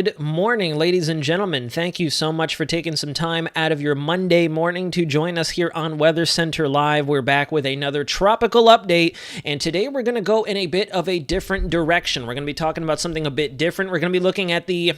Good morning, ladies and gentlemen. Thank you so much for taking some time out of your Monday morning to join us here on Weather Center Live. We're back with another tropical update, and today we're going to go in a bit of a different direction. We're going to be talking about something a bit different. We're going to be looking at the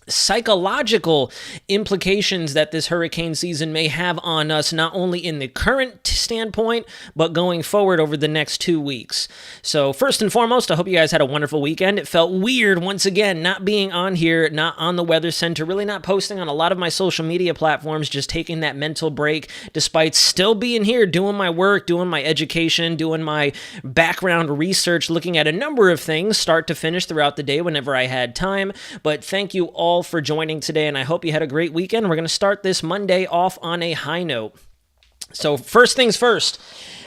psychological implications that this hurricane season may have on us, not only in the current standpoint, but going forward over the next 2 weeks. So first and foremost, I hope you guys had a wonderful weekend. It felt weird, once again, not being on here, not on the Weather Center, really not posting on a lot of my social media platforms, just taking that mental break, despite still being here, doing my work, doing my education, doing my background research, looking at a number of things, start to finish throughout the day whenever I had time. But thank you all for joining today, and I hope you had a great weekend. We're going to start this Monday off on a high note. So first things first,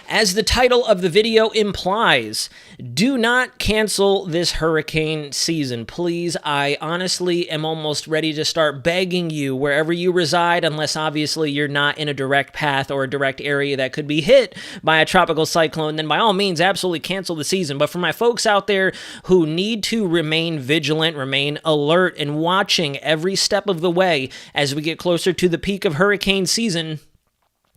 as the title of the video implies, do not cancel this hurricane season. Please, I honestly am almost ready to start begging you, wherever you reside, unless obviously you're not in a direct path or a direct area that could be hit by a tropical cyclone, then by all means, absolutely cancel the season. But for my folks out there who need to remain vigilant, remain alert, and watching every step of the way as we get closer to the peak of hurricane season,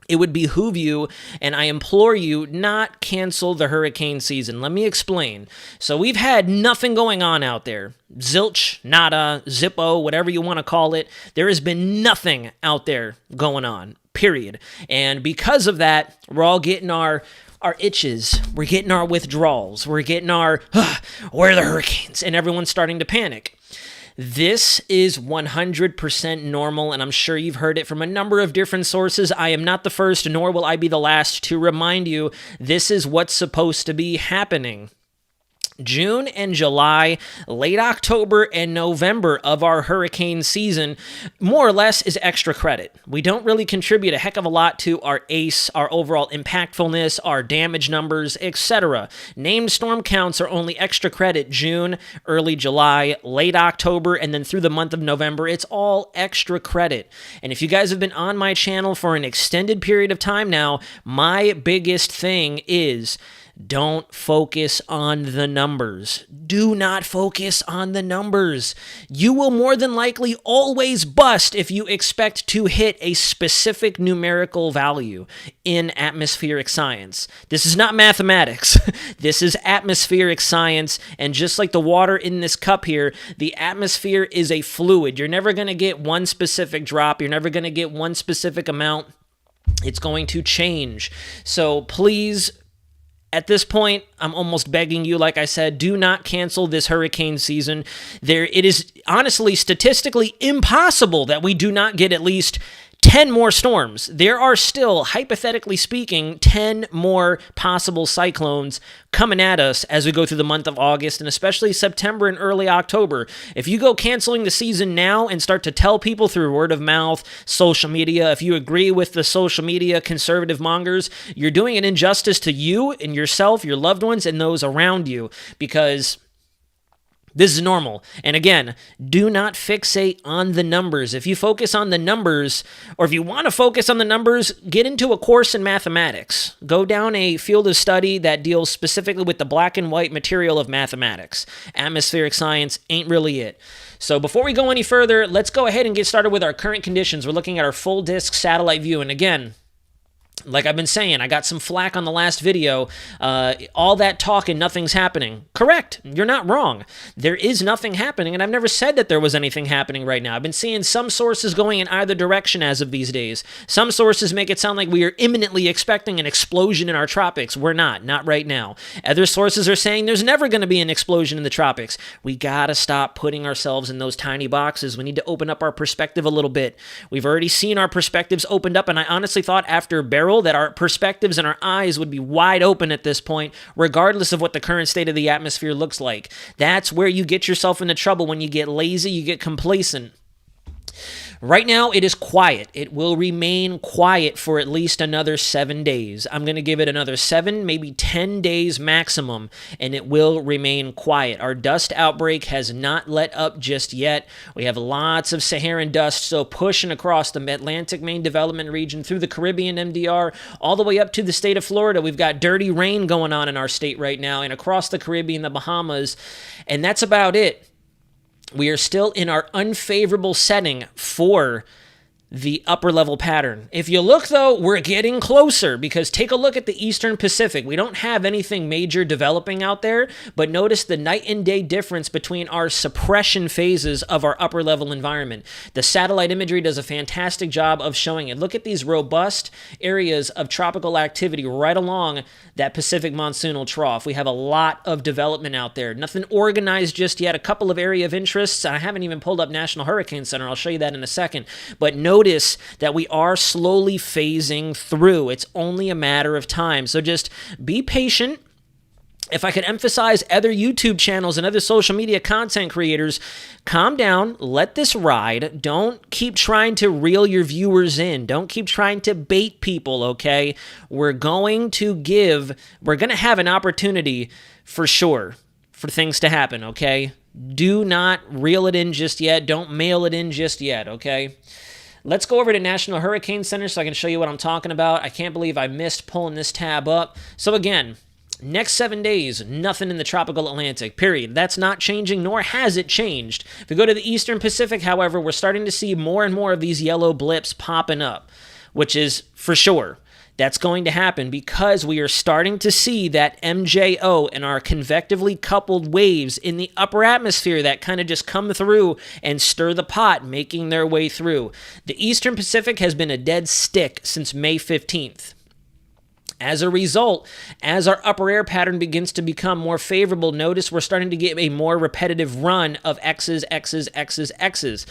it would behoove you, and I implore you, not cancel the hurricane season. Let me explain. So we've had nothing going on out there. Zilch, nada, zippo, whatever you want to call it. There has been nothing out there going on, period. And because of that, we're all getting our itches, we're getting our withdrawals, we're getting our, where are the hurricanes? And everyone's starting to panic. This is 100% normal, and I'm sure you've heard it from a number of different sources. I am not the first, nor will I be the last to remind you this is what's supposed to be happening. June and July, late October and November of our hurricane season, more or less is extra credit. We don't really contribute a heck of a lot to our ACE, our overall impactfulness, our damage numbers, etc. Named storm counts are only extra credit June, early July, late October, and then through the month of November. It's all extra credit. And if you guys have been on my channel for an extended period of time now, my biggest thing is don't focus on the numbers. Do not focus on the numbers. You will more than likely always bust if you expect to hit a specific numerical value in atmospheric science. This is not mathematics. This is atmospheric science, and just like the water in this cup here, the atmosphere is a fluid. You're never going to get one specific drop. You're never going to get one specific amount. It's going to change. So please, at this point, I'm almost begging you, like I said, do not cancel this hurricane season. It is honestly statistically impossible that we do not get at least 10 more storms. There are still, hypothetically speaking, 10 more possible cyclones coming at us as we go through the month of August, and especially September and early October. If you go canceling the season now and start to tell people through word of mouth, social media, if you agree with the social media conservative mongers, you're doing an injustice to you and yourself, your loved ones, and those around you, because this is normal. And again, do not fixate on the numbers. If you focus on the numbers, or if you want to focus on the numbers, get into a course in mathematics. Go down a field of study that deals specifically with the black and white material of mathematics. Atmospheric science ain't really it. So before we go any further, let's go ahead and get started with our current conditions. We're looking at our full disk satellite view. And again, like I've been saying, I got some flack on the last video. All that talk and nothing's happening. Correct. You're not wrong. There is nothing happening, and I've never said that there was anything happening right now. I've been seeing some sources going in either direction as of these days. Some sources make it sound like we are imminently expecting an explosion in our tropics. We're not right now. Other sources are saying there's never going to be an explosion in the tropics. We gotta stop putting ourselves in those tiny boxes. We need to open up our perspective a little bit. We've already seen our perspectives opened up, and I honestly thought after Barrel that our perspectives and our eyes would be wide open at this point, regardless of what the current state of the atmosphere looks like. That's where you get yourself into trouble when you get lazy, you get complacent. Right now, it is quiet. It will remain quiet for at least another 7 days. I'm going to give it another 7, maybe 10 days maximum, and it will remain quiet. Our dust outbreak has not let up just yet. We have lots of Saharan dust still pushing across the Atlantic Main Development Region through the Caribbean MDR, all the way up to the state of Florida. We've got dirty rain going on in our state right now, and across the Caribbean, the Bahamas, and that's about it. we are still in our unfavorable setting for the upper level pattern. If you look, though, we're getting closer, because take a look at the Eastern Pacific. We don't have anything major developing out there, but notice the night and day difference between our suppression phases of our upper level environment. The satellite imagery does a fantastic job of showing it. Look at these robust areas of tropical activity right along that Pacific monsoonal trough. We have a lot of development out there. Nothing organized just yet. A couple of area of interests. I haven't even pulled up National Hurricane Center. I'll show you that in a second. But notice that we are slowly phasing through. It's only a matter of time. So just be patient. If I could emphasize other YouTube channels and other social media content creators, calm down, let this ride. Don't keep trying to reel your viewers in. Don't keep trying to bait people, okay? We're going to have an opportunity for sure for things to happen, okay? Do not reel it in just yet. Don't mail it in just yet, okay? Let's go over to National Hurricane Center so I can show you what I'm talking about. I can't believe I missed pulling this tab up. So again, next 7 days, nothing in the tropical Atlantic, period. That's not changing, nor has it changed. If we go to the Eastern Pacific, however, we're starting to see more and more of these yellow blips popping up, which is for sure. That's going to happen because we are starting to see that MJO and our convectively coupled waves in the upper atmosphere that kind of just come through and stir the pot, making their way through. The Eastern Pacific has been a dead stick since May 15th. As a result, as our upper air pattern begins to become more favorable, notice we're starting to get a more repetitive run of X's, X's, X's, X's.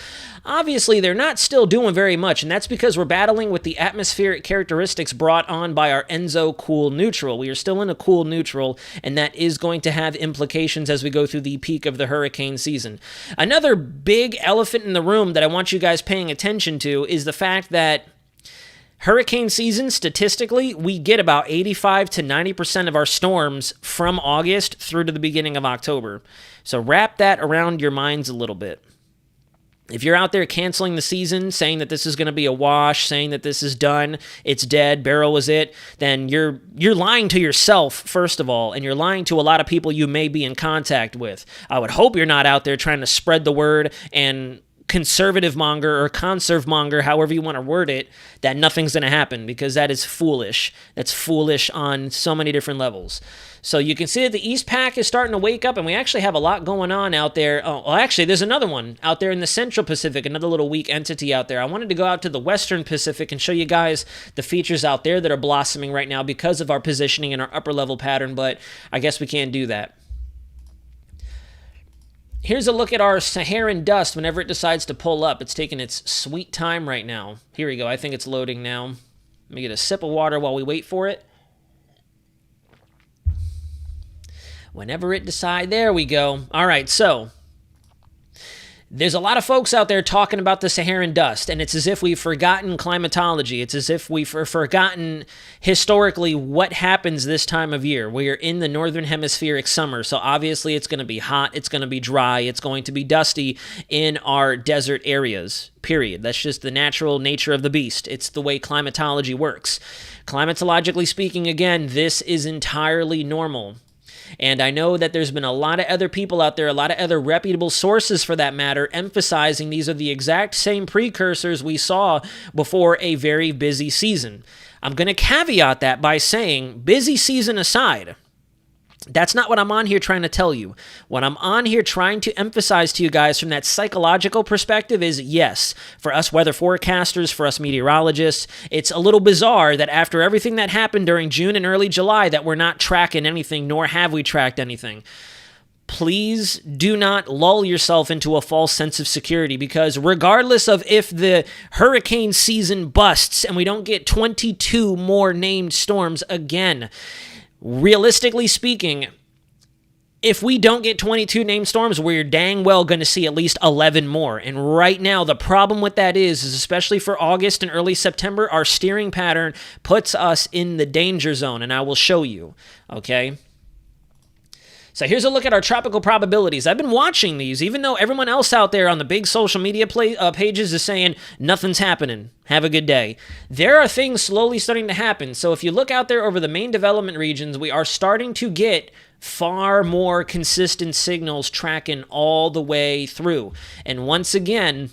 Obviously, they're not still doing very much, and that's because we're battling with the atmospheric characteristics brought on by our Enzo cool neutral. We are still in a cool neutral, and that is going to have implications as we go through the peak of the hurricane season. Another big elephant in the room that I want you guys paying attention to is the fact that hurricane season, statistically, we get about 85 to 90% of our storms from August through to the beginning of October. So wrap that around your minds a little bit. If you're out there canceling the season, saying that this is going to be a wash, saying that this is done, it's dead, barrel is it, then you're lying to yourself, first of all, and you're lying to a lot of people you may be in contact with. I would hope you're not out there trying to spread the word and conservative monger or conserve monger, however you want to word it, that nothing's going to happen, because that is foolish. That's foolish on so many different levels. So you can see that the East Pac is starting to wake up, and we actually have a lot going on out there. Oh, well, actually, there's another one out there in the Central Pacific, another little weak entity out there. I wanted to go out to the Western Pacific and show you guys the features out there that are blossoming right now because of our positioning in our upper level pattern, but I guess we can't do that. Here's a look at our Saharan dust whenever it decides to pull up. It's taking its sweet time right now. Here we go. I think it's loading now. Let me get a sip of water while we wait for it. Whenever it decides, there we go. All right, so there's a lot of folks out there talking about the Saharan dust, and it's as if we've forgotten climatology. It's as if we've forgotten historically what happens this time of year. We are in the northern hemispheric summer, so obviously it's going to be hot, it's going to be dry, it's going to be dusty in our desert areas, period. That's just the natural nature of the beast. It's the way climatology works. Climatologically speaking, again, this is entirely normal. And I know that there's been a lot of other people out there, a lot of other reputable sources for that matter, emphasizing these are the exact same precursors we saw before a very busy season. I'm going to caveat that by saying, busy season aside, that's not what I'm on here trying to tell you. What I'm on here trying to emphasize to you guys from that psychological perspective is, yes, for us weather forecasters, for us meteorologists, it's a little bizarre that after everything that happened during June and early July that we're not tracking anything, nor have we tracked anything. Please do not lull yourself into a false sense of security, because regardless of if the hurricane season busts and we don't get 22 more named storms again, realistically speaking, if we don't get 22 named storms, we're dang well going to see at least 11 more. And right now, the problem with that is especially for August and early September, our steering pattern puts us in the danger zone, and I will show you, okay? So here's a look at our tropical probabilities. I've been watching these, even though everyone else out there on the big social media pages is saying nothing's happening. Have a good day. There are things slowly starting to happen. So if you look out there over the main development regions, we are starting to get far more consistent signals tracking all the way through. And once again,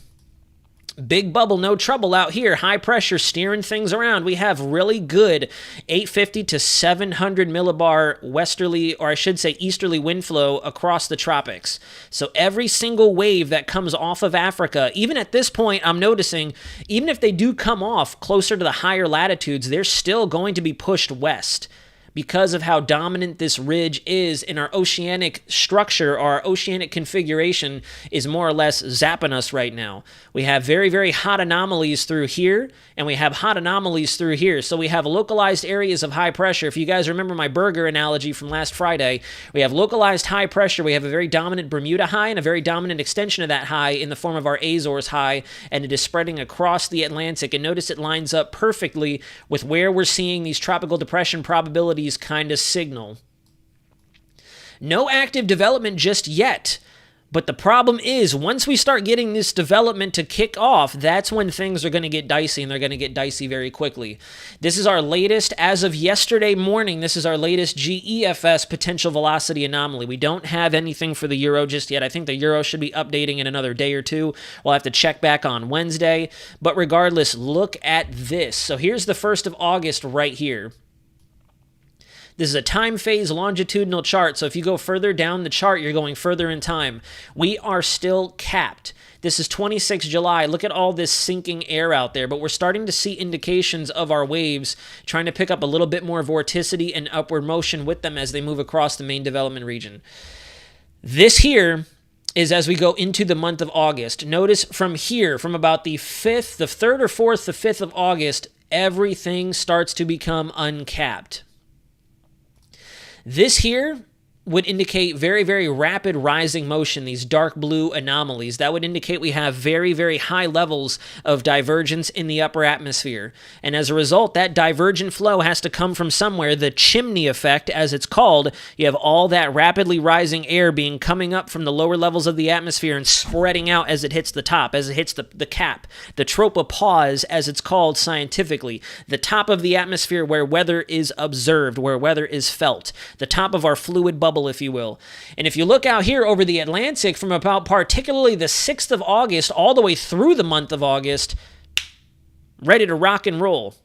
big bubble, no trouble out here. High pressure steering things around. We have really good 850 to 700 millibar westerly, or I should say easterly wind flow across the tropics. So every single wave that comes off of Africa, even at this point, I'm noticing, even if they do come off closer to the higher latitudes, they're still going to be pushed west, because of how dominant this ridge is in our oceanic structure. Our oceanic configuration is more or less zapping us right now. We have very, very hot anomalies through here, and we have hot anomalies through here. So we have localized areas of high pressure. If you guys remember my burger analogy from last Friday, we have localized high pressure. We have a very dominant Bermuda high and a very dominant extension of that high in the form of our Azores high, and it is spreading across the Atlantic. And notice it lines up perfectly with where we're seeing these tropical depression probabilities kind of signal. No active development just yet, but the problem is once we start getting this development to kick off, that's when things are going to get dicey, and they're going to get dicey very quickly. This is our latest, as of yesterday morning, this is our latest GEFS potential velocity anomaly. We don't have anything for the Euro just yet. I think the Euro should be updating in another day or two. We'll have to check back on Wednesday, but regardless, look at this. So here's the 1st of August right here. This is a time phase longitudinal chart, so if you go further down the chart, you're going further in time. We are still capped. This is 26 July. Look at all this sinking air out there, but we're starting to see indications of our waves trying to pick up a little bit more vorticity and upward motion with them as they move across the main development region. This here is as we go into the month of August. Notice from here, from about the 5th, the 3rd or 4th, the 5th of August, everything starts to become uncapped. This here would indicate very, very rapid rising motion, these dark blue anomalies. That would indicate we have very, very high levels of divergence in the upper atmosphere. And as a result, that divergent flow has to come from somewhere. The chimney effect, as it's called, you have all that rapidly rising air coming up from the lower levels of the atmosphere and spreading out as it hits the top, as it hits the cap. The tropopause, as it's called scientifically. The top of the atmosphere where weather is observed, where weather is felt. The top of our fluid bubble, if you will. And if you look out here over the Atlantic from about particularly the 6th of August all the way through the month of August, ready to rock and roll,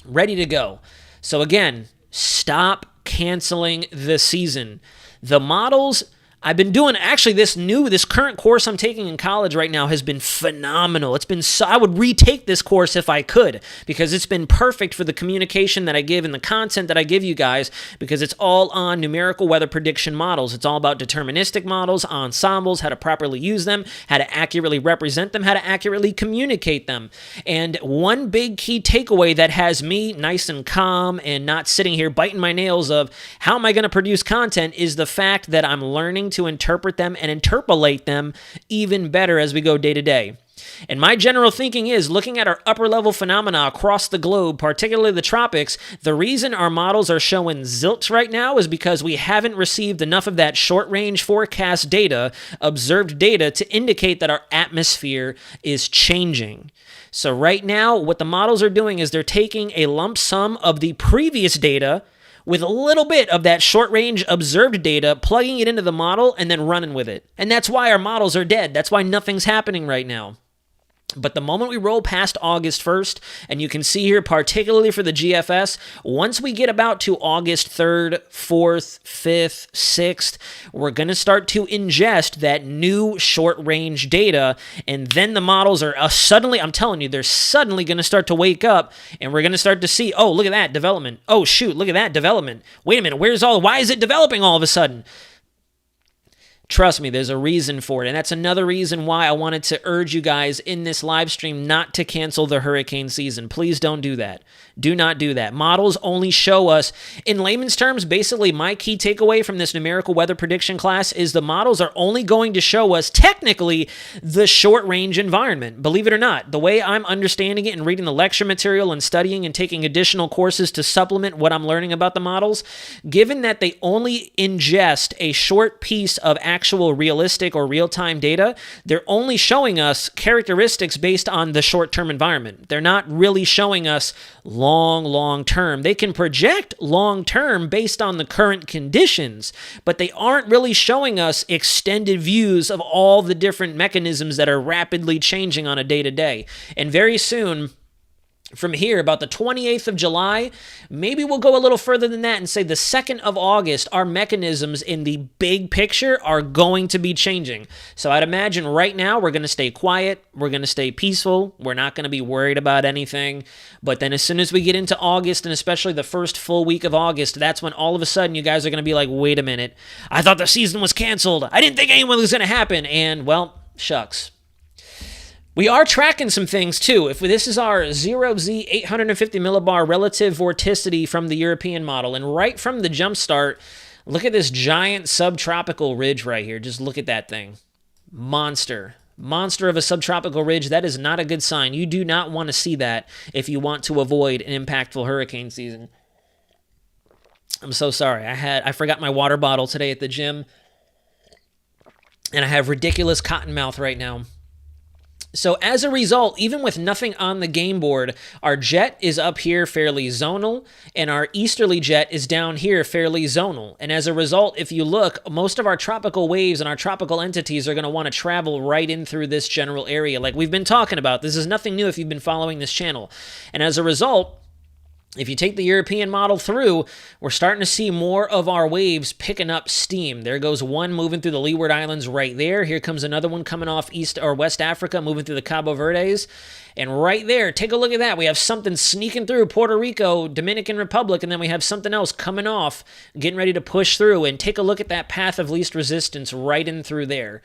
ready to go. So again, stop canceling the season. The models I've been doing, actually, this current course I'm taking in college right now has been phenomenal. It's been I would retake this course if I could, because it's been perfect for the communication that I give and the content that I give you guys, because it's all on numerical weather prediction models. It's all about deterministic models, ensembles, how to properly use them, how to accurately represent them, how to accurately communicate them. And one big key takeaway that has me nice and calm and not sitting here biting my nails of how am I going to produce content is the fact that I'm learning to interpret them and interpolate them even better as we go day to day. And my general thinking is, looking at our upper level phenomena across the globe, particularly the tropics, the reason our models are showing zilch right now is because we haven't received enough of that short range forecast data, observed data, to indicate that our atmosphere is changing. So right now, what the models are doing is they're taking a lump sum of the previous data with a little bit of that short-range observed data, plugging it into the model, and then running with it. And that's why our models are dead. That's why nothing's happening right now. But the moment we roll past August 1st, and you can see here, particularly for the GFS, once we get about to August 3rd, 4th, 5th, 6th, we're going to start to ingest that new short-range data, and then the models are suddenly, I'm telling you, they're suddenly going to start to wake up, and we're going to start to see, oh, look at that development. Oh, shoot, look at that development. Wait a minute, why is it developing all of a sudden? Trust me, there's a reason for it. And that's another reason why I wanted to urge you guys in this live stream not to cancel the hurricane season. Please don't do that. Do not do that. Models only show us, in layman's terms, basically my key takeaway from this numerical weather prediction class is the models are only going to show us technically the short range environment. Believe it or not, the way I'm understanding it and reading the lecture material and studying and taking additional courses to supplement what I'm learning about the models, given that they only ingest a short piece of actual realistic or real-time data, they're only showing us characteristics based on the short-term environment. They're not really showing us long-term. They can project long-term based on the current conditions, but they aren't really showing us extended views of all the different mechanisms that are rapidly changing on a day-to-day. And very soon, from here, about the 28th of July, maybe we'll go a little further than that and say the 2nd of August, our mechanisms in the big picture are going to be changing. So I'd imagine right now we're going to stay quiet, we're going to stay peaceful, we're not going to be worried about anything. But then as soon as we get into August, and especially the first full week of August, that's when all of a sudden you guys are going to be like, wait a minute, I thought the season was canceled. I didn't think anyone was going to happen. And, well, shucks. We are tracking some things, too. If this is our 0Z 850 millibar relative vorticity from the European model, and right from the jump start, look at this giant subtropical ridge right here. Just look at that thing. Monster. Monster of a subtropical ridge. That is not a good sign. You do not want to see that if you want to avoid an impactful hurricane season. I'm so sorry. I forgot my water bottle today at the gym, and I have ridiculous cotton mouth right now. So as a result, even with nothing on the game board, our jet is up here fairly zonal, and our easterly jet is down here fairly zonal. And as a result, if you look, most of our tropical waves and our tropical entities are going to want to travel right in through this general area like we've been talking about. This is nothing new if you've been following this channel. And as a result, if you take the European model through, we're starting to see more of our waves picking up steam. There goes one moving through the Leeward Islands right there. Here comes another one coming off East or West Africa, moving through the Cabo Verdes. And right there, take a look at that. We have something sneaking through Puerto Rico, Dominican Republic, and then we have something else coming off, getting ready to push through. And take a look at that path of least resistance right in through there.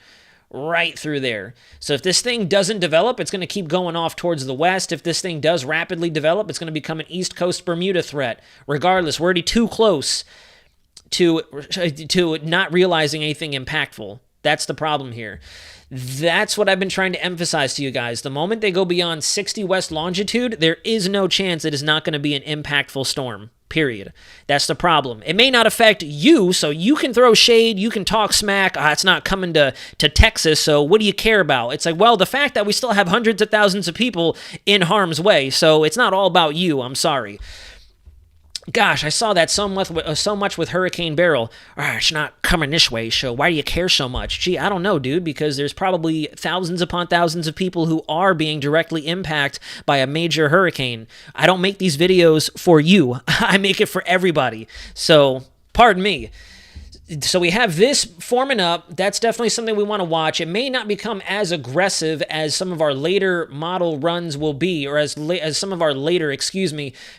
Right through there. So if this thing doesn't develop, it's going to keep going off towards the west. If this thing does rapidly develop, it's going to become an East Coast Bermuda threat. Regardless, we're already too close to not realizing anything impactful. That's the problem here. That's what I've been trying to emphasize to you guys. The moment they go beyond 60 west longitude, there is no chance it is not going to be an impactful storm. Period. That's the problem. It may not affect you, so you can throw shade, you can talk smack. It's not coming to Texas, so what do you care about? It's like, well, the fact that we still have hundreds of thousands of people in harm's way, so it's not all about you. I'm sorry. Gosh, I saw that so much with Hurricane Beryl. It's not coming this way, so why do you care so much? Gee, I don't know, dude, because there's probably thousands upon thousands of people who are being directly impacted by a major hurricane. I don't make these videos for you. I make it for everybody. So, pardon me. So we have this forming up. That's definitely something we want to watch. It may not become as aggressive as some of our later model runs will be, or as some of our later,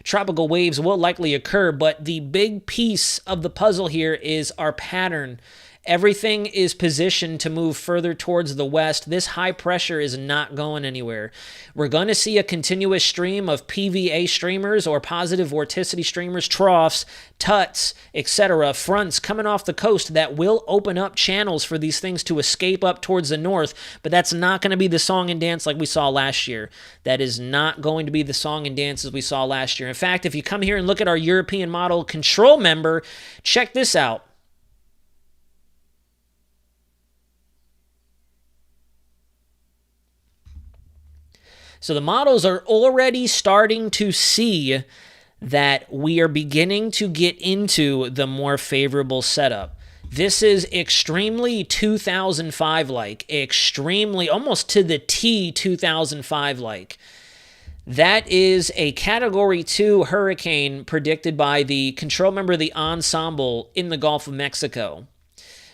tropical waves will likely occur. But the big piece of the puzzle here is our pattern. Everything is positioned to move further towards the west. This high pressure is not going anywhere. We're going to see a continuous stream of PVA streamers or positive vorticity streamers, troughs, tuts, etc., fronts coming off the coast that will open up channels for these things to escape up towards the north, but that's not going to be the song and dance like we saw last year. That is not going to be the song and dance as we saw last year. In fact, if you come here and look at our European model control member, check this out. So the models are already starting to see that we are beginning to get into the more favorable setup. This is extremely 2005-like, extremely, almost to the T 2005-like. That is a Category 2 hurricane predicted by the control member of the ensemble in the Gulf of Mexico.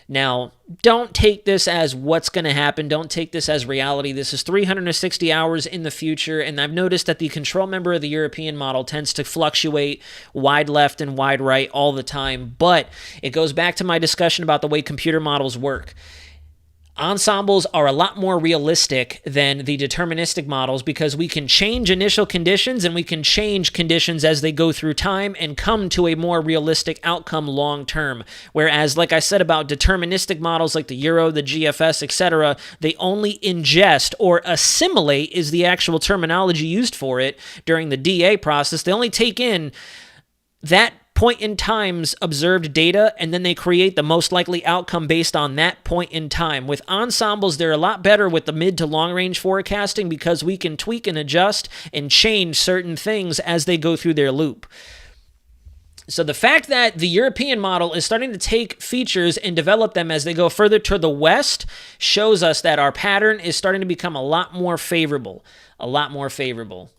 Now, don't take this as what's going to happen. Don't take this as reality. This is 360 hours in the future, and I've noticed that the control member of the European model tends to fluctuate wide left and wide right all the time, but it goes back to my discussion about the way computer models work. Ensembles are a lot more realistic than the deterministic models because we can change initial conditions and we can change conditions as they go through time and come to a more realistic outcome long term. Whereas, like I said about deterministic models like the Euro, the GFS, etc., they only ingest, or assimilate is the actual terminology used for it during the DA process. They only take in that point in time's observed data, and then they create the most likely outcome based on that point in time. With ensembles, they're a lot better with the mid to long range forecasting because we can tweak and adjust and change certain things as they go through their loop. So the fact that the European model is starting to take features and develop them as they go further to the west shows us that our pattern is starting to become a lot more favorable. A lot more favorable.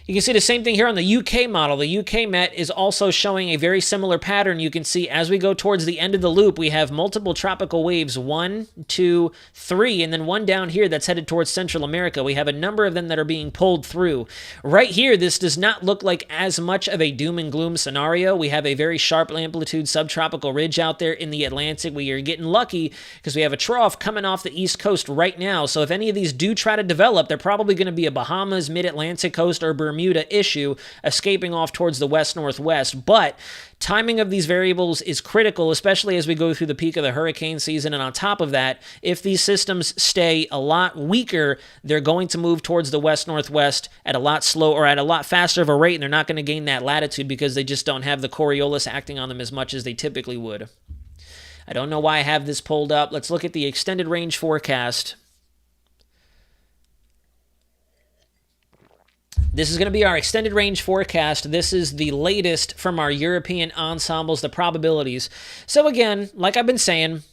You can see the same thing here on the UK model. The UK Met is also showing a very similar pattern. You can see as we go towards the end of the loop, we have multiple tropical waves, 1, 2, 3, and then one down here that's headed towards Central America. We have a number of them that are being pulled through. Right here, this does not look like as much of a doom and gloom scenario. We have a very sharp amplitude subtropical ridge out there in the Atlantic. We are getting lucky because we have a trough coming off the East Coast right now. So if any of these do try to develop, they're probably going to be a Bahamas, Mid-Atlantic coast, or Bermuda issue escaping off towards the west-northwest. But timing of these variables is critical, especially as we go through the peak of the hurricane season. And on top of that, if these systems stay a lot weaker, they're going to move towards the west-northwest at a lot slow or at a lot faster of a rate, and they're not going to gain that latitude because they just don't have the Coriolis acting on them as much as they typically would. I don't know why I have this pulled up. Let's look at the extended range forecast. This is going to be our extended range forecast. This is the latest from our European ensembles, the probabilities. So again, like I've been saying,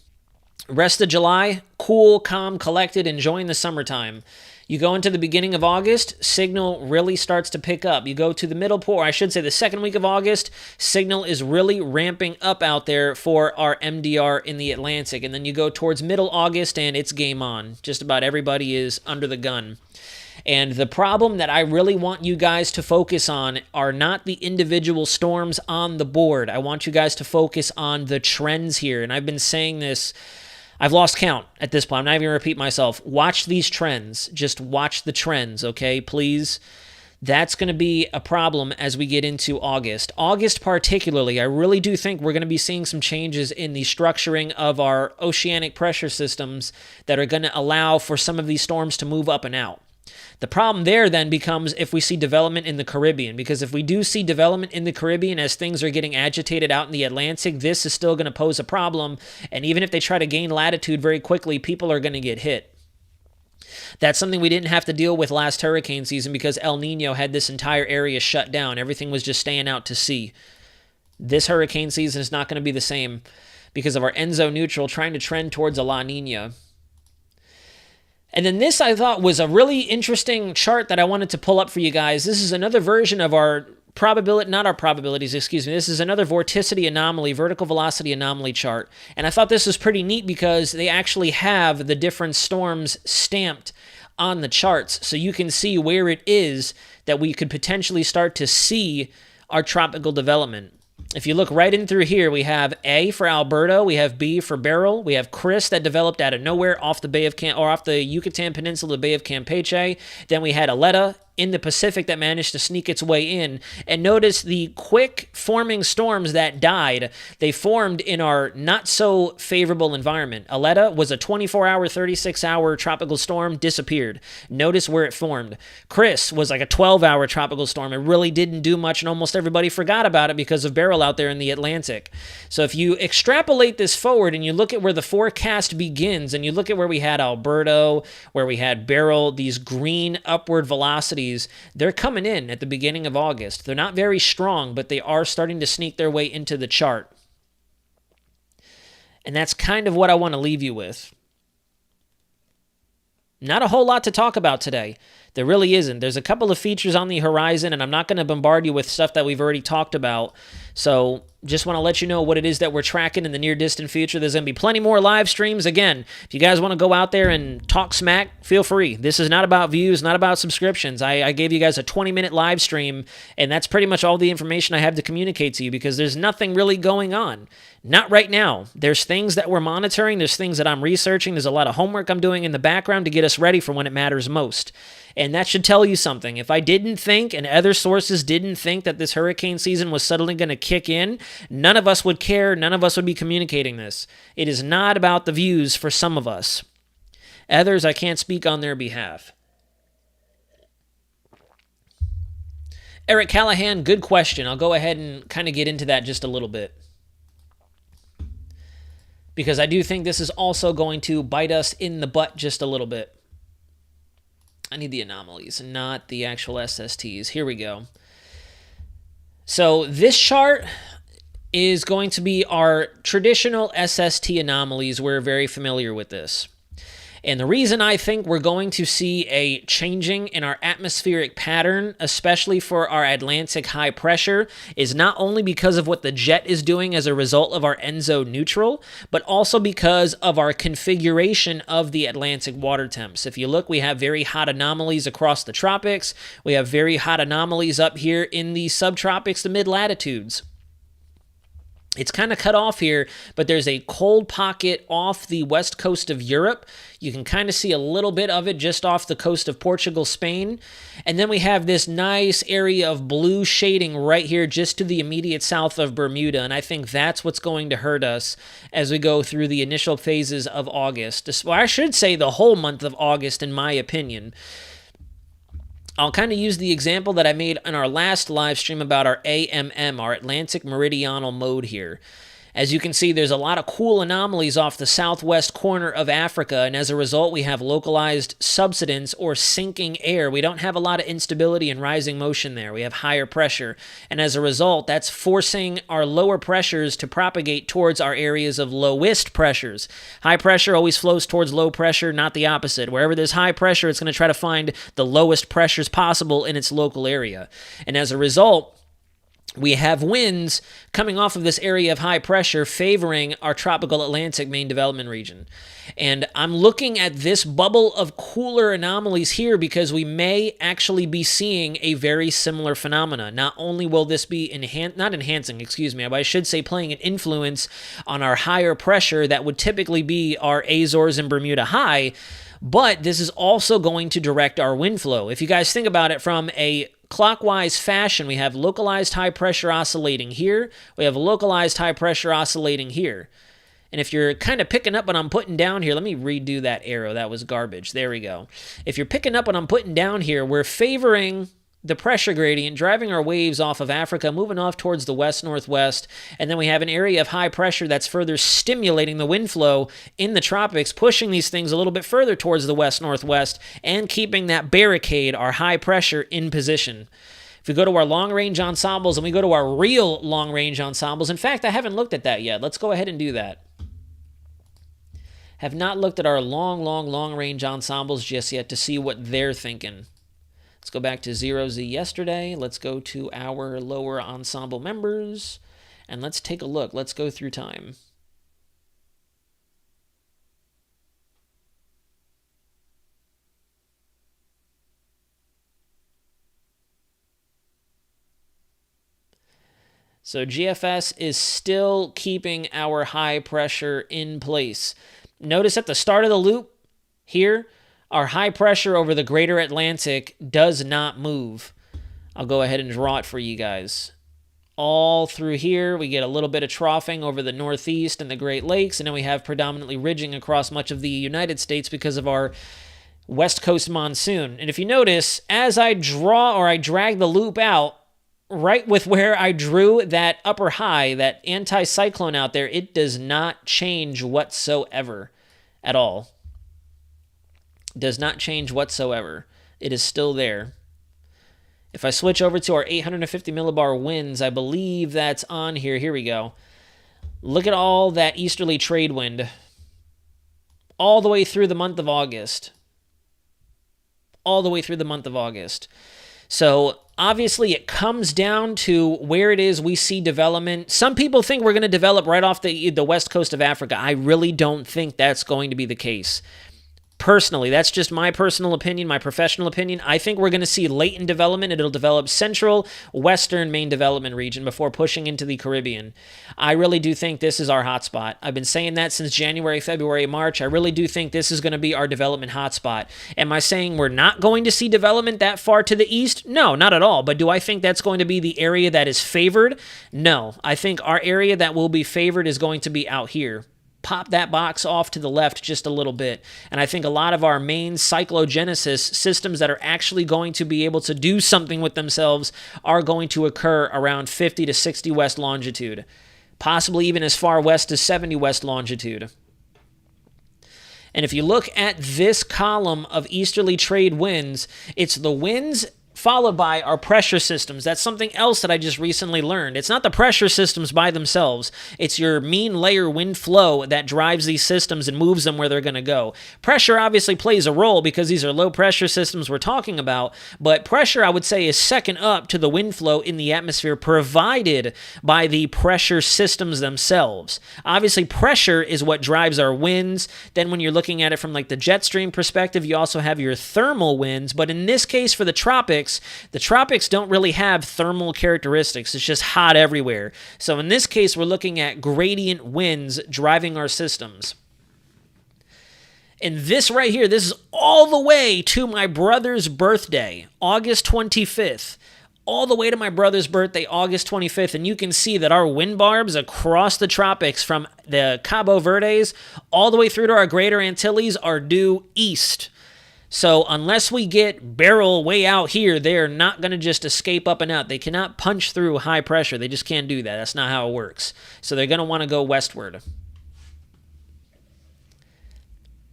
rest of July, cool, calm, collected, enjoying the summertime. You go into the beginning of August, signal really starts to pick up. You go to the middle or I should say the second week of August, signal is really ramping up out there for our MDR in the Atlantic. And then you go towards middle August and it's game on. Just about everybody is under the gun. And the problem that I really want you guys to focus on are not the individual storms on the board. I want you guys to focus on the trends here. And I've been saying this, I've lost count at this point. I'm not even going to repeat myself. Watch these trends. Just watch the trends, okay? Please. That's going to be a problem as we get into August. August particularly, I really do think we're going to be seeing some changes in the structuring of our oceanic pressure systems that are going to allow for some of these storms to move up and out. The problem there then becomes if we see development in the Caribbean, because if we do see development in the Caribbean as things are getting agitated out in the Atlantic, this is still going to pose a problem, and even if they try to gain latitude very quickly, people are going to get hit. That's something we didn't have to deal with last hurricane season because El Nino had this entire area shut down. Everything was just staying out to sea. This hurricane season is not going to be the same because of our Enzo neutral trying to trend towards a La Nina. And then this I thought was a really interesting chart that I wanted to pull up for you guys. This is another version of our probabilities, excuse me. This is another vorticity anomaly, vertical velocity anomaly chart. And I thought this was pretty neat because they actually have the different storms stamped on the charts. So you can see where it is that we could potentially start to see our tropical development. If you look right in through here, we have A for Alberto, we have B for Beryl, we have Chris that developed out of nowhere off the Bay of off the Yucatan Peninsula, the Bay of Campeche. Then we had Aleta in the Pacific that managed to sneak its way in. And notice the quick forming storms that died. They formed in our not so favorable environment. Aleta was a 24-hour, 36-hour tropical storm, disappeared. Notice where it formed. Chris was like a 12-hour tropical storm. It really didn't do much, and almost everybody forgot about it because of Beryl out there in the Atlantic. So if you extrapolate this forward and you look at where the forecast begins, and you look at where we had Alberto, where we had Beryl, these green upward velocities, they're coming in at the beginning of August. They're not very strong, but they are starting to sneak their way into the chart. And that's kind of what I want to leave you with. Not a whole lot to talk about today. There really isn't. There's a couple of features on the horizon, and I'm not going to bombard you with stuff that we've already talked about. So just want to let you know what it is that we're tracking in the near distant future. There's going to be plenty more live streams. Again, if you guys want to go out there and talk smack, feel free. This is not about views, not about subscriptions. I gave you guys a 20-minute live stream, and that's pretty much all the information I have to communicate to you because there's nothing really going on. Not right now. There's things that we're monitoring. There's things that I'm researching. There's a lot of homework I'm doing in the background to get us ready for when it matters most. And that should tell you something. If I didn't think, and other sources didn't think that this hurricane season was suddenly going to kick in, none of us would care. None of us would be communicating this. It is not about the views for some of us. Others, I can't speak on their behalf. Eric Callahan, good question. I'll go ahead and kind of get into that just a little bit, because I do think this is also going to bite us in the butt just a little bit. I need the anomalies, not the actual SSTs. Here we go. So this chart is going to be our traditional SST anomalies. We're very familiar with this. And the reason I think we're going to see a changing in our atmospheric pattern, especially for our Atlantic high pressure, is not only because of what the jet is doing as a result of our ENSO neutral, but also because of our configuration of the Atlantic water temps. If you look, we have very hot anomalies across the tropics. We have very hot anomalies up here in the subtropics, the mid-latitudes. It's kind of cut off here, but there's a cold pocket off the west coast of Europe. You can kind of see a little bit of it just off the coast of Portugal, Spain. And then we have this nice area of blue shading right here just to the immediate south of Bermuda. And I think that's what's going to hurt us as we go through the initial phases of August. Well, I should say the whole month of August, in my opinion. I'll kind of use the example that I made in our last live stream about our AMM, our Atlantic Meridional Mode here. As you can see, there's a lot of cool anomalies off the southwest corner of Africa, and as a result, we have localized subsidence or sinking air. We don't have a lot of instability and rising motion there. We have higher pressure, and as a result, that's forcing our lower pressures to propagate towards our areas of lowest pressures. High pressure always flows towards low pressure, not the opposite. Wherever there's high pressure, it's going to try to find the lowest pressures possible in its local area, and as a result, we have winds coming off of this area of high pressure favoring our tropical Atlantic main development region. And I'm looking at this bubble of cooler anomalies here because we may actually be seeing a very similar phenomena. Not only will this be but I should say playing an influence on our higher pressure that would typically be our Azores and Bermuda high, but this is also going to direct our wind flow. If you guys think about it from a clockwise fashion, we have localized high pressure oscillating here. We have localized high pressure oscillating here. And if you're kind of picking up what I'm putting down here, let me redo that arrow. That was garbage. There we go. If you're picking up what I'm putting down here, we're favoring the pressure gradient, driving our waves off of Africa, moving off towards the west-northwest, and then we have an area of high pressure that's further stimulating the wind flow in the tropics, pushing these things a little bit further towards the west-northwest, and keeping that barricade, our high pressure, in position. If we go to our long-range ensembles and we go to our real long-range ensembles, in fact, I haven't looked at that yet. Let's go ahead and do that. Have not looked at our long-range ensembles just yet to see what they're thinking. Let's go back to 0Z yesterday. Let's go to our lower ensemble members, and let's take a look. Let's go through time. So GFS is still keeping our high pressure in place. Notice at the start of the loop here, our high pressure over the greater Atlantic does not move. I'll go ahead and draw it for you guys. All through here, we get a little bit of troughing over the Northeast and the Great Lakes, and then we have predominantly ridging across much of the United States because of our West Coast monsoon. And if you notice, as I draw or I drag the loop out, right with where I drew that upper high, that anticyclone out there, it does not change whatsoever at all. Does not change whatsoever. It is still there. If I switch over to our 850 millibar winds, I believe that's on here. Here we go. Look at all that easterly trade wind. All the way through the month of August. All the way through the month of August. So Obviously, it comes down to where it is we see development. Some people think we're going to develop right off the west coast of Africa. I really don't think that's going to be the case. Personally, that's just my personal opinion, my professional opinion. I think we're going to see latent development. It'll develop central, western main development region before pushing into the Caribbean. I really do think this is our hotspot. I've been saying that since January, February, March. I really do think this is going to be our development hotspot. Am I saying we're not going to see development that far to the east? No, not at all. But do I think that's going to be the area that is favored? No. I think our area that will be favored is going to be out here. Pop that box off to the left just a little bit. And I think a lot of our main cyclogenesis systems that are actually going to be able to do something with themselves are going to occur around 50 to 60 west longitude, possibly even as far west as 70 west longitude. And if you look at this column of easterly trade winds, it's the winds followed by our pressure systems. That's something else that I just recently learned. It's not the pressure systems by themselves. It's your mean layer wind flow that drives these systems and moves them where they're going to go. Pressure obviously plays a role because these are low pressure systems we're talking about, but pressure, I would say, is second up to the wind flow in the atmosphere provided by the pressure systems themselves. Obviously, pressure is what drives our winds. Then when you're looking at it from like the jet stream perspective, you also have your thermal winds, but in this case for the tropics don't really have thermal characteristics. It's just hot everywhere. So in this case, we're looking at gradient winds driving our systems. And this right here, this is all the way to my brother's birthday, August 25th. All the way to my brother's birthday, August 25th. And you can see that our wind barbs across the tropics from the Cabo Verdes all the way through to our Greater Antilles are due east. So unless we get barrel way out here, they're not going to just escape up and out. They cannot punch through high pressure. They just can't do that. That's not how it works. So they're going to want to go westward.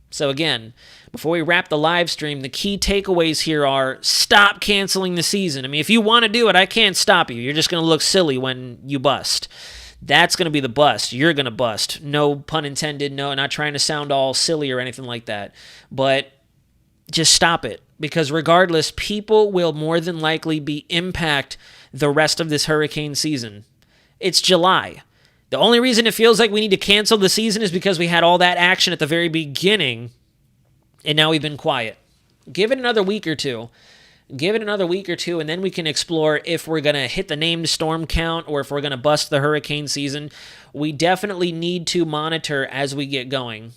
So again, before we wrap the live stream, the key takeaways here are stop canceling the season. I mean, if you want to do it, I can't stop you. You're just going to look silly when you bust. That's going to be the bust. You're going to bust. No pun intended. No, not trying to sound all silly or anything like that. But just stop it, because regardless, people will more than likely be impacted the rest of this hurricane season. It's July. The only reason it feels like we need to cancel the season is because we had all that action at the very beginning, and now we've been quiet. Give it another week or two. Give it another week or two, and then we can explore if we're going to hit the named storm count or if we're going to bust the hurricane season. We definitely need to monitor as we get going.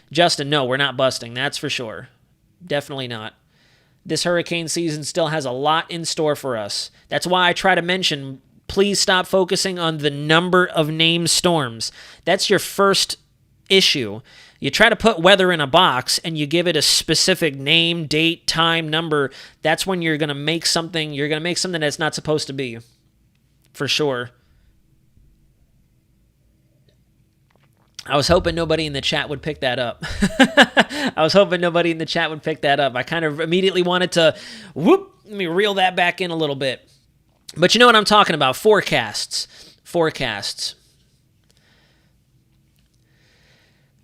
Justin, no, we're not busting. That's for sure. Definitely not. This hurricane season still has a lot in store for us. That's why I try to mention, please stop focusing on the number of named storms. That's your first issue. You try to put weather in a box and you give it a specific name, date, time, number. That's when you're going to make something that's not supposed to be. For sure. I was hoping nobody in the chat would pick that up. I kind of immediately wanted to, let me reel that back in a little bit. But you know what I'm talking about, forecasts.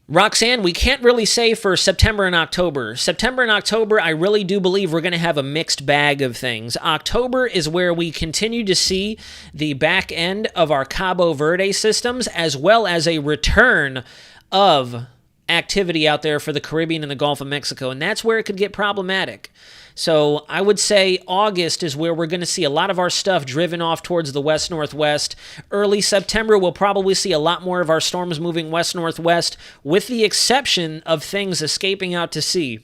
Roxanne, we can't really say for September and October. September and October, I really do believe we're going to have a mixed bag of things. October is where we continue to see the back end of our Cabo Verde systems, as well as a return of activity out there for the Caribbean and the Gulf of Mexico, and that's where it could get problematic. So I would say August is where we're going to see a lot of our stuff driven off towards the west-northwest. Early September, we'll probably see a lot more of our storms moving west-northwest, with the exception of things escaping out to sea.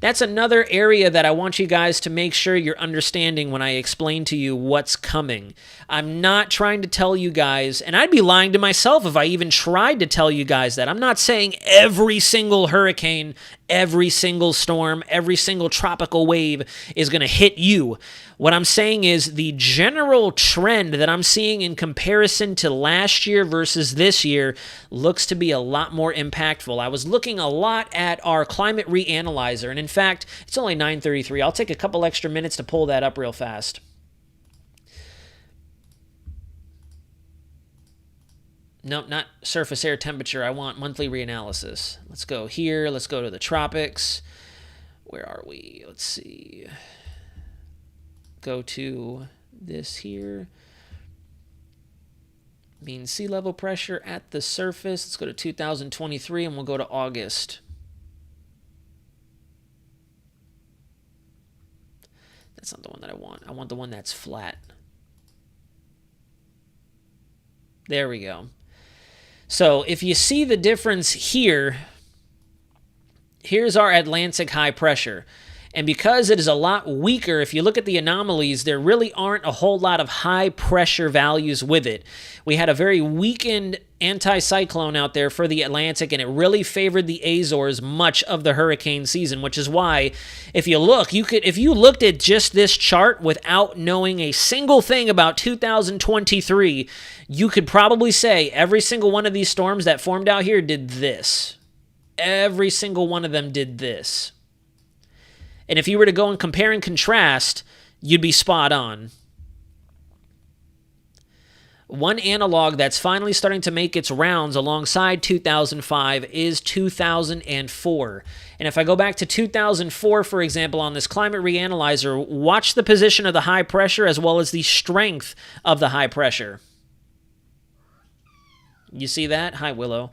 That's another area that I want you guys to make sure you're understanding when I explain to you what's coming. I'm not trying to tell you guys, and I'd be lying to myself if I even tried to tell you guys that. I'm not saying every single hurricane, every single storm, every single tropical wave is going to hit you. What I'm saying is the general trend that I'm seeing in comparison to last year versus this year looks to be a lot more impactful. I was looking a lot at our climate reanalyzer, and in fact, it's only 9:33. I'll take a couple extra minutes to pull that up real fast. Nope, not surface air temperature. I want monthly reanalysis. Let's go here. Let's go to the tropics. Where are we? Let's see. go to this here. Mean sea level pressure at the surface. Let's go to 2023 and we'll go to August. That's not the one that I want. I want the one that's flat. There we go. So if you see the difference here, here's our Atlantic high pressure. And because it is a lot weaker, if you look at the anomalies, there really aren't a whole lot of high pressure values with it. We had a very weakened anticyclone out there for the Atlantic, and it really favored the Azores much of the hurricane season, which is why, if you look, if you looked at just this chart without knowing a single thing about 2023, you could probably say every single one of these storms that formed out here did this. Every single one of them did this. And if you were to go and compare and contrast, you'd be spot on. One analog that's finally starting to make its rounds alongside 2005 is 2004. And if I go back to 2004, for example, on this climate reanalyzer, watch the position of the high pressure as well as the strength of the high pressure. You see that? Hi, Willow.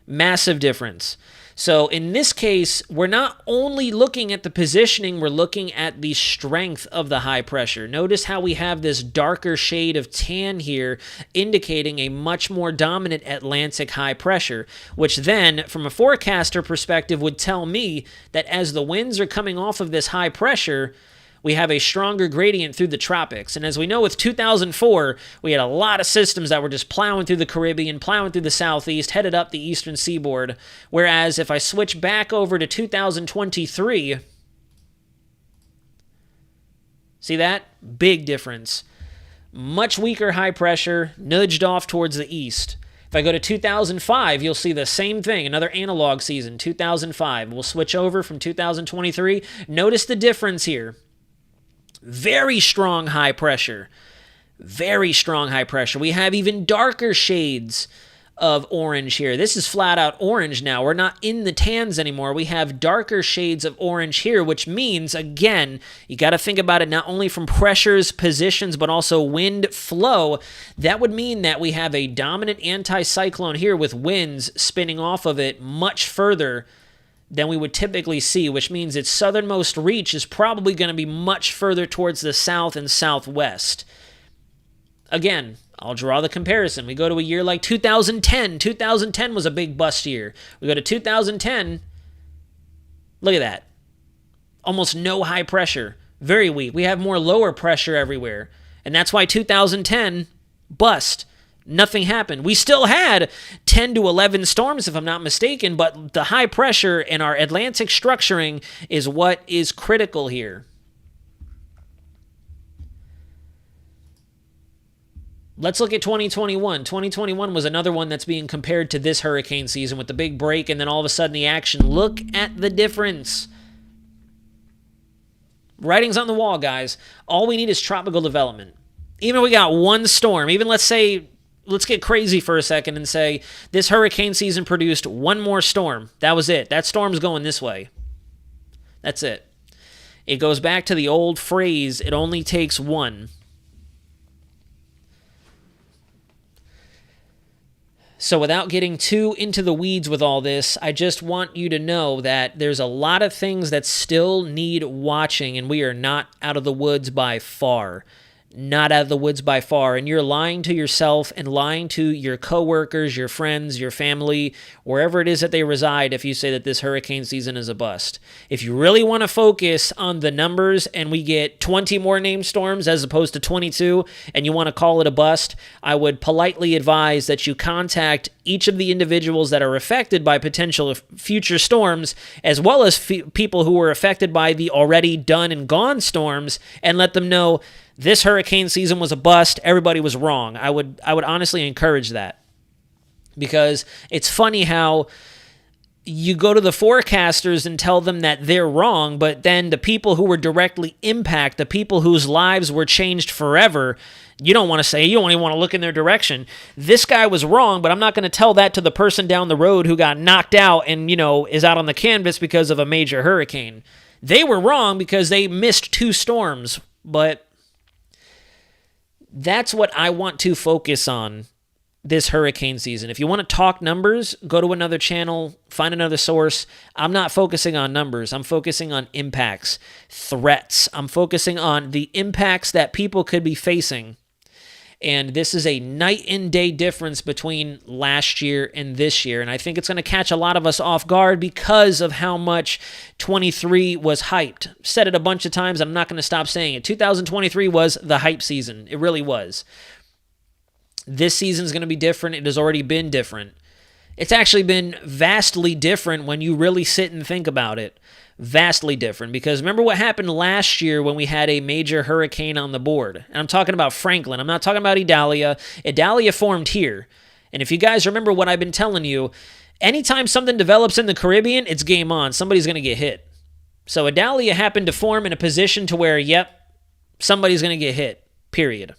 Massive difference. So in this case, we're not only looking at the positioning, we're looking at the strength of the high pressure. Notice how we have this darker shade of tan here, indicating a much more dominant Atlantic high pressure, which then, from a forecaster perspective, would tell me that as the winds are coming off of this high pressure, we have a stronger gradient through the tropics. And as we know with 2004, we had a lot of systems that were just plowing through the Caribbean, plowing through the southeast, headed up the eastern seaboard. Whereas if I switch back over to 2023, see that? Big difference. Much weaker high pressure, nudged off towards the east. If I go to 2005, you'll see the same thing, another analog season, 2005. We'll switch over from 2023. Notice the difference here. Very strong high pressure. Very strong high pressure. We have even darker shades of orange here. This is flat out orange now. We're not in the tans anymore. We have darker shades of orange here, which means, again, you got to think about it not only from pressures, positions, but also wind flow. That would mean that we have a dominant anticyclone here with winds spinning off of it much further than we would typically see, which means its southernmost reach is probably going to be much further towards the south and southwest. Again, I'll draw the comparison. We go to a year like 2010. 2010 was a big bust year. We go to 2010. Look at that. Almost no high pressure. Very weak. We have more lower pressure everywhere. And that's why 2010 bust. Nothing happened. We still had 10 to 11 storms, if I'm not mistaken, but the high pressure and our Atlantic structuring is what is critical here. Let's look at 2021. 2021 was another one that's being compared to this hurricane season with the big break and then all of a sudden the action. Look at the difference. Writing's on the wall, guys. All we need is tropical development. Even if we got one storm, even let's get crazy for a second and say this hurricane season produced one more storm. That was it. That storm's going this way. That's it. It goes back to the old phrase, it only takes one. So without getting too into the weeds with all this, I just want you to know that there's a lot of things that still need watching, and we are not out of the woods by far. Not out of the woods by far, and you're lying to yourself and lying to your coworkers, your friends, your family, wherever it is that they reside if you say that this hurricane season is a bust. If you really want to focus on the numbers and we get 20 more named storms as opposed to 22 and you want to call it a bust, I would politely advise that you contact each of the individuals that are affected by potential future storms as well as people who were affected by the already done and gone storms and let them know this hurricane season was a bust. Everybody was wrong. I would honestly encourage that because it's funny how you go to the forecasters and tell them that they're wrong, but then the people who were directly impacted, the people whose lives were changed forever, you don't want to say, you don't even want to look in their direction. This guy was wrong, but I'm not going to tell that to the person down the road who got knocked out and, is out on the canvas because of a major hurricane. They were wrong because they missed 2 storms, but that's what I want to focus on this hurricane season. If you want to talk numbers, go to another channel, find another source. I'm not focusing on numbers. I'm focusing on impacts, threats. I'm focusing on the impacts that people could be facing. And this is a night and day difference between last year and this year. And I think it's going to catch a lot of us off guard because of how much 23 was hyped. Said it a bunch of times. I'm not going to stop saying it. 2023 was the hype season. It really was. This season is going to be different. It has already been different. It's actually been vastly different when you really sit and think about it. Vastly different, because remember what happened last year when we had a major hurricane on the board. And I'm talking about Franklin. I'm not talking about Idalia. Idalia formed here. And if you guys remember what I've been telling you, anytime something develops in the Caribbean, it's game on. Somebody's going to get hit. So Idalia happened to form in a position to where, yep, somebody's going to get hit, period.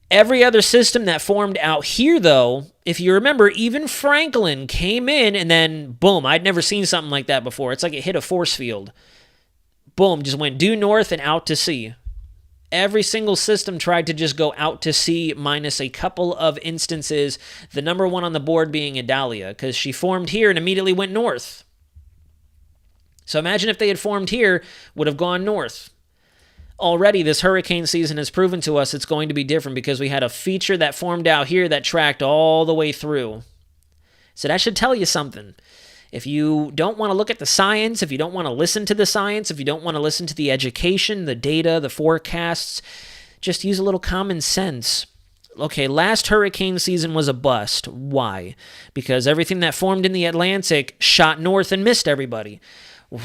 Every other system that formed out here, though, if you remember, even Franklin came in and then, boom, I'd never seen something like that before. It's like it hit a force field. Boom, just went due north and out to sea. Every single system tried to just go out to sea minus a couple of instances, the number one on the board being Idalia, because she formed here and immediately went north. So imagine if they had formed here, would have gone north. Already, this hurricane season has proven to us it's going to be different because we had a feature that formed out here that tracked all the way through. So that should tell you something. If you don't want to look at the science, if you don't want to listen to the science, if you don't want to listen to the education, the data, the forecasts, just use a little common sense. Okay, last hurricane season was a bust. Why? Because everything that formed in the Atlantic shot north and missed everybody.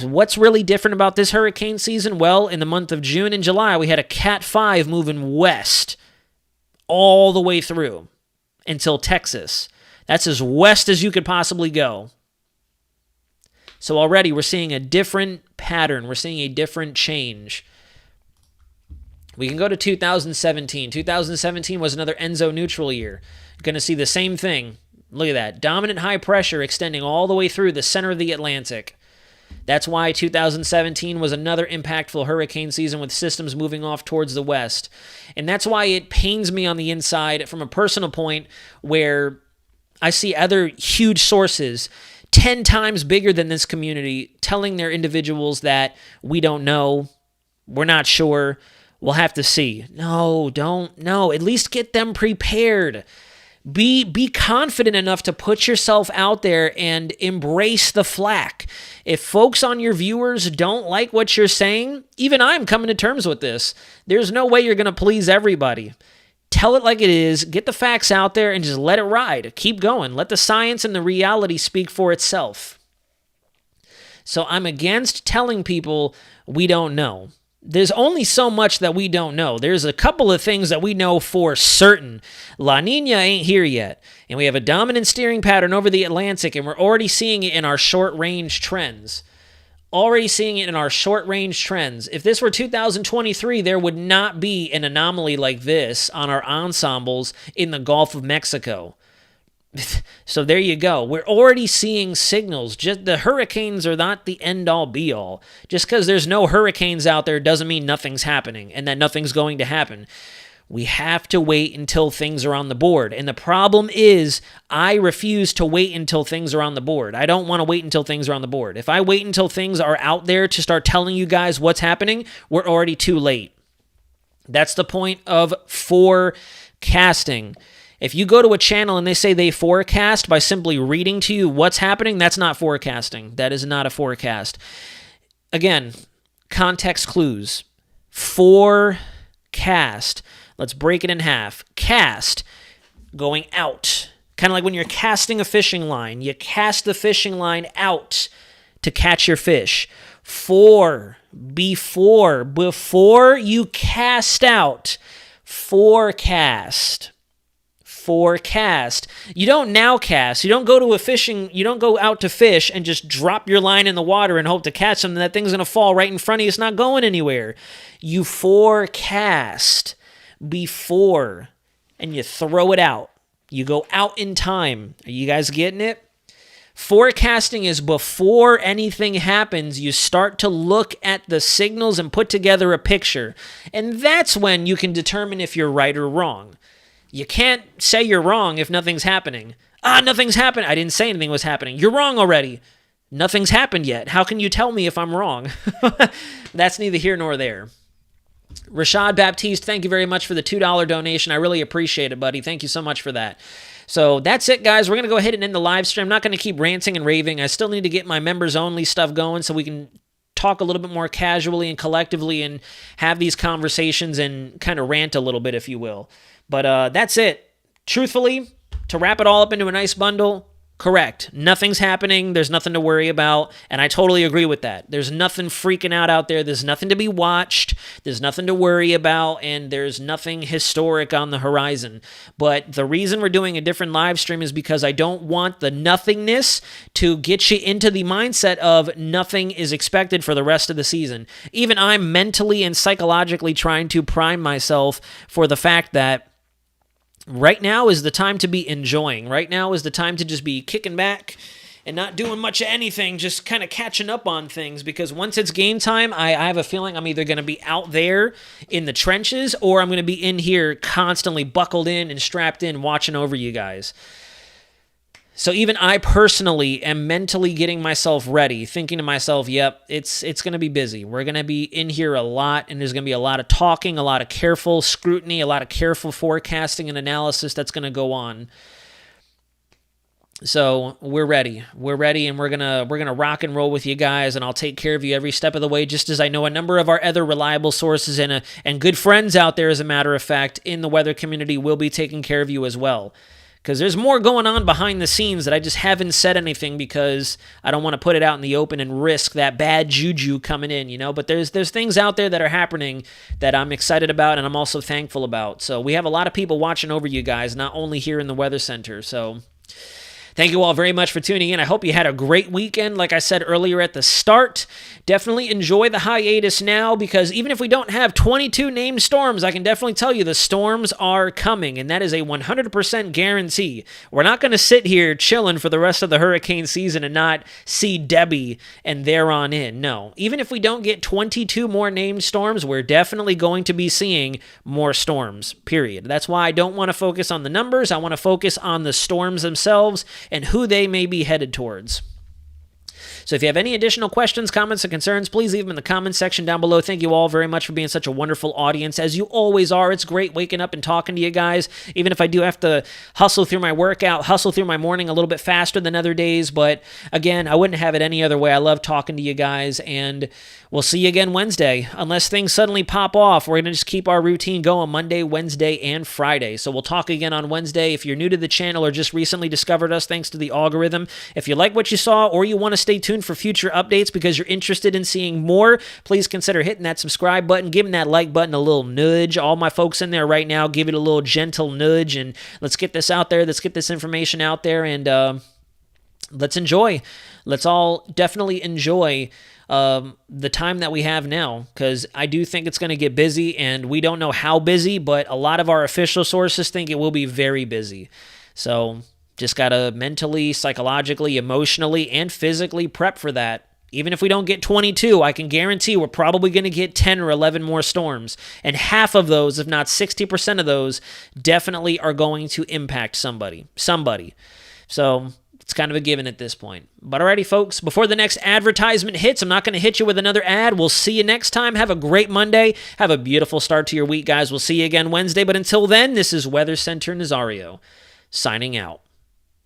What's really different about this hurricane season? Well, in the month of June and July, we had a Cat 5 moving west all the way through until Texas. That's as west as you could possibly go. So already we're seeing a different pattern. We're seeing a different change. We can go to 2017. 2017 was another Enzo neutral year. Going to see the same thing. Look at that. Dominant high pressure extending all the way through the center of the Atlantic. That's why 2017 was another impactful hurricane season with systems moving off towards the west. And that's why it pains me on the inside from a personal point where I see other huge sources 10 times bigger than this community telling their individuals that we don't know, we're not sure, we'll have to see. No, don't. No, at least get them prepared. Be confident enough to put yourself out there and embrace the flack. If folks on your viewers don't like what you're saying, even I'm coming to terms with this. There's no way you're going to please everybody. Tell it like it is, get the facts out there, and just let it ride. Keep going. Let the science and the reality speak for itself. So I'm against telling people we don't know. There's only so much that we don't know. There's a couple of things that we know for certain. La Nina ain't here yet, and we have a dominant steering pattern over the Atlantic, and we're already seeing it in our short-range trends. If this were 2023, there would not be an anomaly like this on our ensembles in the Gulf of Mexico. So there you go. We're already seeing signals. Just the hurricanes are not the end-all, be-all. Just because there's no hurricanes out there doesn't mean nothing's happening and that nothing's going to happen. We have to wait until things are on the board. And the problem is I refuse to wait until things are on the board. I don't want to wait until things are on the board. If I wait until things are out there to start telling you guys what's happening, we're already too late. That's the point of forecasting. If you go to a channel and they say they forecast by simply reading to you what's happening, that's not forecasting. That is not a forecast. Again, context clues. Forecast. Let's break it in half. Cast, going out. Kind of like when you're casting a fishing line. You cast the fishing line out to catch your fish. Before you cast out. Forecast. You don't now cast. You don't go out to fish and just drop your line in the water and hope to catch something. That thing's going to fall right in front of you. It's not going anywhere. You forecast before and you throw it out. You go out in time. Are you guys getting it? Forecasting is before anything happens, you start to look at the signals and put together a picture. And that's when you can determine if you're right or wrong. You can't say you're wrong if nothing's happening. Nothing's happened. I didn't say anything was happening. You're wrong already. Nothing's happened yet. How can you tell me if I'm wrong? That's neither here nor there. Rashad Baptiste, thank you very much for the $2 donation. I really appreciate it, buddy. Thank you so much for that. So that's it, guys. We're going to go ahead and end the live stream. I'm not going to keep ranting and raving. I still need to get my members-only stuff going so we can talk a little bit more casually and collectively and have these conversations and kind of rant a little bit, if you will. But that's it. Truthfully, to wrap it all up into a nice bundle, correct. Nothing's happening. There's nothing to worry about. And I totally agree with that. There's nothing freaking out there. There's nothing to be watched. There's nothing to worry about. And there's nothing historic on the horizon. But the reason we're doing a different live stream is because I don't want the nothingness to get you into the mindset of nothing is expected for the rest of the season. Even I'm mentally and psychologically trying to prime myself for the fact that right now is the time to be enjoying. Right now is the time to just be kicking back and not doing much of anything, just kind of catching up on things, because once it's game time, I have a feeling I'm either going to be out there in the trenches or I'm going to be in here constantly buckled in and strapped in watching over you guys. So even I personally am mentally getting myself ready, thinking to myself, yep, it's going to be busy. We're going to be in here a lot, and there's going to be a lot of talking, a lot of careful scrutiny, a lot of careful forecasting and analysis that's going to go on. So we're ready. We're ready, and we're gonna rock and roll with you guys, and I'll take care of you every step of the way, just as I know a number of our other reliable sources and good friends out there, as a matter of fact, in the weather community will be taking care of you as well. Because there's more going on behind the scenes that I just haven't said anything because I don't want to put it out in the open and risk that bad juju coming in, you know. But there's things out there that are happening that I'm excited about and I'm also thankful about. So we have a lot of people watching over you guys, not only here in the Weather Center. So thank you all very much for tuning in. I hope you had a great weekend. Like I said earlier at the start, definitely enjoy the hiatus now, because even if we don't have 22 named storms, I can definitely tell you the storms are coming, and that is a 100% guarantee. We're not going to sit here chilling for the rest of the hurricane season and not see Debbie and there on in. No. Even if we don't get 22 more named storms, we're definitely going to be seeing more storms, period. That's why I don't want to focus on the numbers. I want to focus on the storms themselves and who they may be headed towards. So if you have any additional questions, comments, and concerns, please leave them in the comments section down below. Thank you all very much for being such a wonderful audience, as you always are. It's great waking up and talking to you guys, even if I do have to hustle through my workout, hustle through my morning a little bit faster than other days. But again, I wouldn't have it any other way. I love talking to you guys, and we'll see you again Wednesday. Unless things suddenly pop off, we're going to just keep our routine going Monday, Wednesday, and Friday. So we'll talk again on Wednesday. If you're new to the channel or just recently discovered us thanks to the algorithm, if you like what you saw or you want to stay tuned for future updates because you're interested in seeing more, please consider hitting that subscribe button, giving that like button a little nudge. All my folks in there right now, give it a little gentle nudge, and let's get this out there. Let's get this information out there, and let's enjoy. Let's all definitely enjoy the time that we have now, because I do think it's going to get busy, and we don't know how busy, but a lot of our official sources think it will be very busy. So just got to mentally, psychologically, emotionally, and physically prep for that. Even if we don't get 22, I can guarantee we're probably going to get 10 or 11 more storms. And half of those, if not 60% of those, definitely are going to impact somebody. So it's kind of a given at this point. But alrighty, folks, before the next advertisement hits, I'm not going to hit you with another ad. We'll see you next time. Have a great Monday. Have a beautiful start to your week, guys. We'll see you again Wednesday. But until then, this is Weather Center Nazario, signing out.